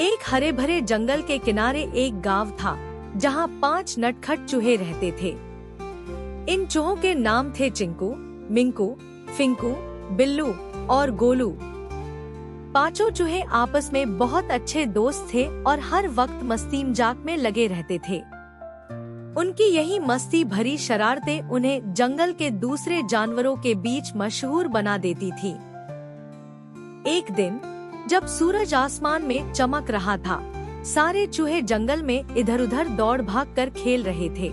एक हरे भरे जंगल के किनारे एक गांव था जहां 5 नटखट चूहे रहते थे। इन चूहों के नाम थे चिंकू, मिंकू, फिंकू, बिल्लू और गोलू। पांचों चूहे आपस में बहुत अच्छे दोस्त थे और हर वक्त मस्ती मजाक में लगे रहते थे। उनकी यही मस्ती भरी शरारतें उन्हें जंगल के दूसरे जानवरों के बीच मशहूर बना देती थी। एक दिन जब सूरज आसमान में चमक रहा था, सारे चूहे जंगल में इधर-उधर दौड़ भाग कर खेल रहे थे।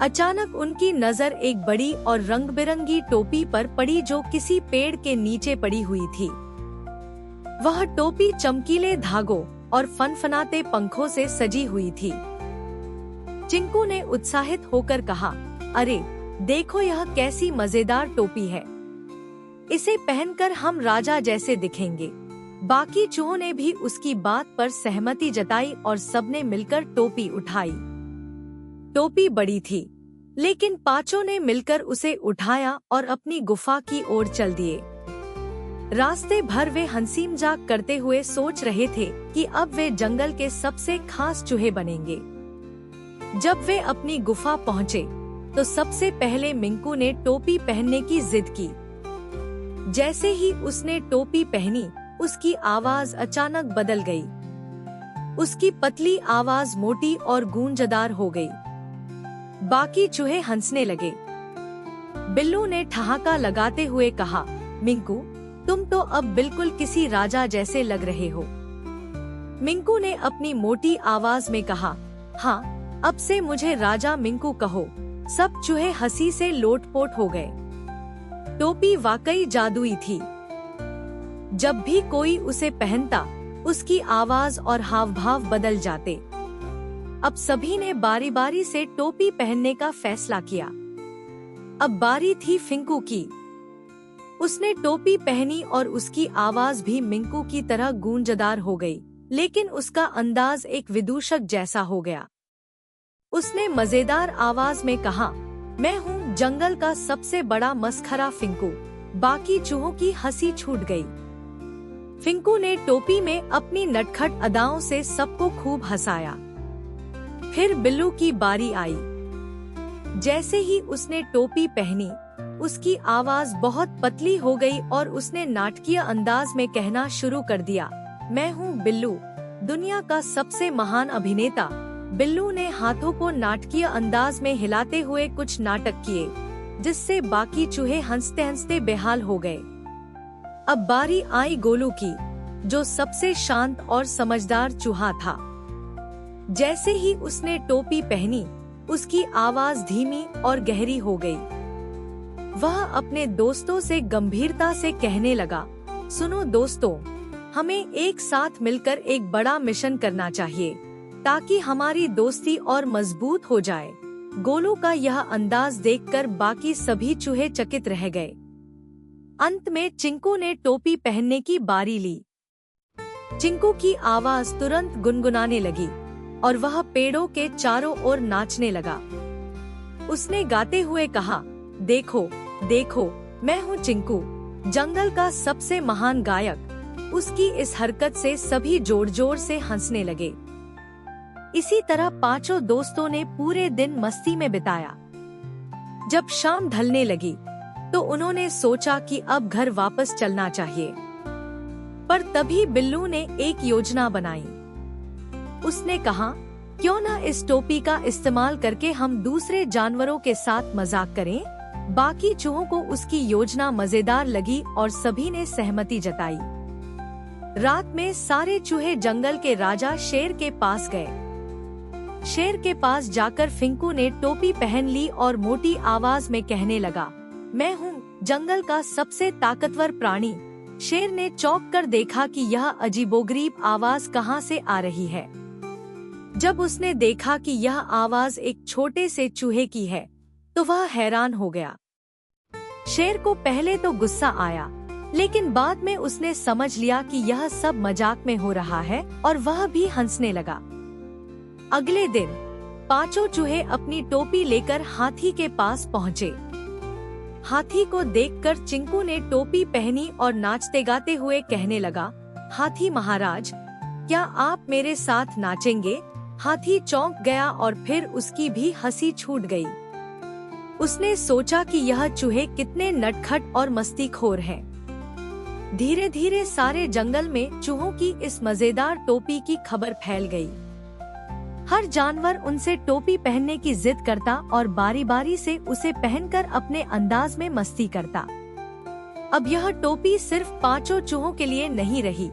अचानक उनकी नजर एक बड़ी और रंग-बिरंगी टोपी पर पड़ी जो किसी पेड़ के नीचे पड़ी हुई थी। वह टोपी चमकीले धागों और फनफनाते पंखों से सजी हुई थी। चिंकू ने उत्साहित होकर कहा, अरे देखो, यह कैसी मजेदार टोपी है। इसे पहनकर हम राजा जैसे दिखेंगे। बाकी चूहों ने भी उसकी बात पर सहमति जताई और सबने मिलकर टोपी उठाई। टोपी बड़ी थी, लेकिन पांचों ने मिलकर उसे उठाया और अपनी गुफा की ओर चल दिए। रास्ते भर वे हंसी मजाक करते हुए सोच रहे थे कि अब वे जंगल के सबसे खास चूहे बनेंगे। जब वे अपनी गुफा पहुँचे, तो सबसे पहले मिंकू ने टोपी पहनने की जिद की। जैसे ही उसने टोपी पहनी, उसकी आवाज अचानक बदल गई। उसकी पतली आवाज मोटी और गूंजदार हो गई। बाकी चूहे हंसने लगे। बिल्लू ने ठहाका लगाते हुए कहा, मिंकू, तुम तो अब बिल्कुल किसी राजा जैसे लग रहे हो। मिंकू ने अपनी मोटी आवाज में कहा, हाँ, अब से मुझे राजा मिंकू कहो। सब चूहे हंसी से लोटपोट हो गए। टोपी वाकई जादुई थी। जब भी कोई उसे पहनता, उसकी आवाज और हाव भाव बदल जाते। अब सभी ने बारी बारी से टोपी पहनने का फैसला किया। अब बारी थी फिंकू की। उसने टोपी पहनी और उसकी आवाज भी मिंकू की तरह गूंजदार हो गई, लेकिन उसका अंदाज एक विदूषक जैसा हो गया। उसने मजेदार आवाज में कहा, मैं हूँ जंगल का सबसे बड़ा मस्खरा फिंकू। बाकी चूहों की हंसी छूट गई। फिंकू ने टोपी में अपनी नटखट अदाओं से सबको खूब हंसाया। फिर बिल्लू की बारी आई। जैसे ही उसने टोपी पहनी, उसकी आवाज बहुत पतली हो गई और उसने नाटकीय अंदाज में कहना शुरू कर दिया, मैं हूँ बिल्लू, दुनिया का सबसे महान अभिनेता। बिल्लू ने हाथों को नाटकीय अंदाज में हिलाते हुए कुछ नाटक किए, जिससे बाकी चूहे हंसते हंसते बेहाल हो गए। अब बारी आई गोलू की, जो सबसे शांत और समझदार चूहा था। जैसे ही उसने टोपी पहनी, उसकी आवाज धीमी और गहरी हो गई। वह अपने दोस्तों से गंभीरता से कहने लगा, सुनो दोस्तों, हमें एक साथ मिलकर एक बड़ा मिशन करना चाहिए, ताकि हमारी दोस्ती और मजबूत हो जाए। गोलू का यह अंदाज देखकर बाकी सभी चूहे चकित रह गए। अंत में चिंकू ने टोपी पहनने की बारी ली। चिंकू की आवाज तुरंत गुनगुनाने लगी और वह पेड़ों के चारों ओर नाचने लगा। उसने गाते हुए कहा, देखो देखो, मैं हूँ चिंकू, जंगल का सबसे महान गायक। उसकी इस हरकत से सभी जोर जोर से हंसने लगे। इसी तरह पांचों दोस्तों ने पूरे दिन मस्ती में बिताया। जब शाम ढलने लगी, तो उन्होंने सोचा कि अब घर वापस चलना चाहिए। पर तभी बिल्लू ने एक योजना बनाई। उसने कहा, क्यों ना इस टोपी का इस्तेमाल करके हम दूसरे जानवरों के साथ मजाक करें। बाकी चूहों को उसकी योजना मजेदार लगी और सभी ने सहमति जताई। रात में सारे चूहे जंगल के राजा शेर के पास गए। शेर के पास जाकर फिंकू ने टोपी पहन ली और मोटी आवाज में कहने लगा, मैं हूँ जंगल का सबसे ताकतवर प्राणी। शेर ने चौंक कर देखा कि यह अजीबोगरीब आवाज कहाँ से आ रही है। जब उसने देखा कि यह आवाज एक छोटे से चूहे की है, तो वह हैरान हो गया। शेर को पहले तो गुस्सा आया, लेकिन बाद में उसने समझ लिया कि यह सब मजाक में हो रहा है और वह भी हंसने लगा। अगले दिन पांचों चूहे अपनी टोपी लेकर हाथी के पास पहुँचे। हाथी को देखकर चिंकू ने टोपी पहनी और नाचते गाते हुए कहने लगा, हाथी महाराज, क्या आप मेरे साथ नाचेंगे? हाथी चौंक गया और फिर उसकी भी हंसी छूट गई। उसने सोचा कि यह चूहे कितने नटखट और मस्तीखोर हैं। धीरे धीरे सारे जंगल में चूहों की इस मजेदार टोपी की खबर फैल गई। हर जानवर उनसे टोपी पहनने की जिद करता और बारी बारी से उसे पहनकर अपने अंदाज में मस्ती करता। अब यह टोपी सिर्फ 5 चूहों के लिए नहीं रही,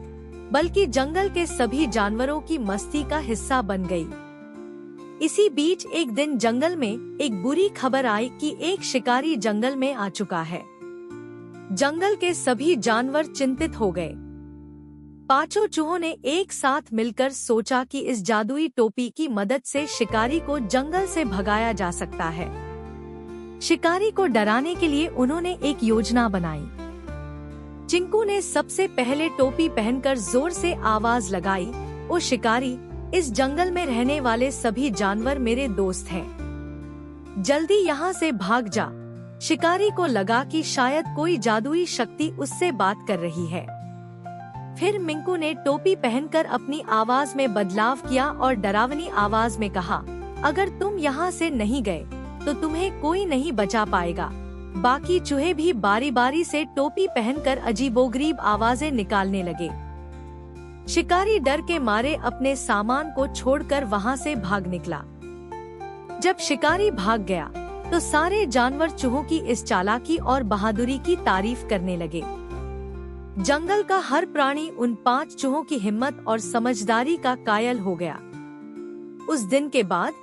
बल्कि जंगल के सभी जानवरों की मस्ती का हिस्सा बन गई। इसी बीच एक दिन जंगल में एक बुरी खबर आई कि एक शिकारी जंगल में आ चुका है। जंगल के सभी जानवर चिंतित हो गए। 5 चूहों ने एक साथ मिलकर सोचा कि इस जादुई टोपी की मदद से शिकारी को जंगल से भगाया जा सकता है। शिकारी को डराने के लिए उन्होंने एक योजना बनाई। चिंकू ने सबसे पहले टोपी पहनकर जोर से आवाज लगाई, ओ शिकारी, इस जंगल में रहने वाले सभी जानवर मेरे दोस्त हैं। जल्दी यहाँ से भाग जा। शिकारी को लगा कि शायद कोई जादुई शक्ति उससे बात कर रही है। फिर मिंकू ने टोपी पहनकर अपनी आवाज में बदलाव किया और डरावनी आवाज में कहा, अगर तुम यहाँ से नहीं गए तो तुम्हें कोई नहीं बचा पाएगा। बाकी चूहे भी बारी बारी से टोपी पहनकर अजीबोगरीब आवाजें निकालने लगे। शिकारी डर के मारे अपने सामान को छोड़कर वहाँ से भाग निकला। जब शिकारी भाग गया तो सारे जानवर चूहों की इस चालाकी और बहादुरी की तारीफ करने लगे। जंगल का हर प्राणी उन 5 चूहों की हिम्मत और समझदारी का कायल हो गया। उस दिन के बाद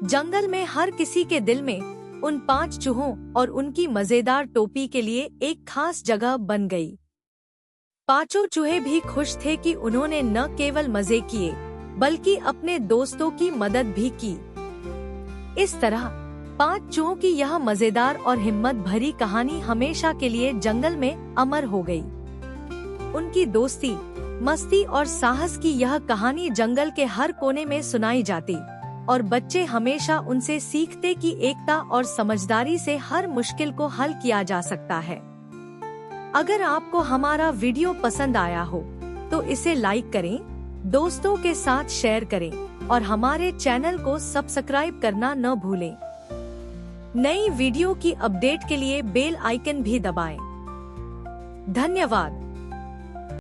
जंगल में हर किसी के दिल में उन 5 चूहों और उनकी मजेदार टोपी के लिए एक खास जगह बन गई। 5 चूहे भी खुश थे कि उन्होंने न केवल मजे किए, बल्कि अपने दोस्तों की मदद भी की। इस तरह 5 चूहों की यह मजेदार और हिम्मत भरी कहानी हमेशा के लिए जंगल में अमर हो गई। उनकी दोस्ती, मस्ती और साहस की यह कहानी जंगल के हर कोने में सुनाई जाती और बच्चे हमेशा उनसे सीखते कि एकता और समझदारी से हर मुश्किल को हल किया जा सकता है। अगर आपको हमारा वीडियो पसंद आया हो तो इसे लाइक करें, दोस्तों के साथ शेयर करें और हमारे चैनल को सब्सक्राइब करना न भूलें। नई वीडियो की अपडेट के लिए बेल आइकन भी दबाएं। धन्यवाद।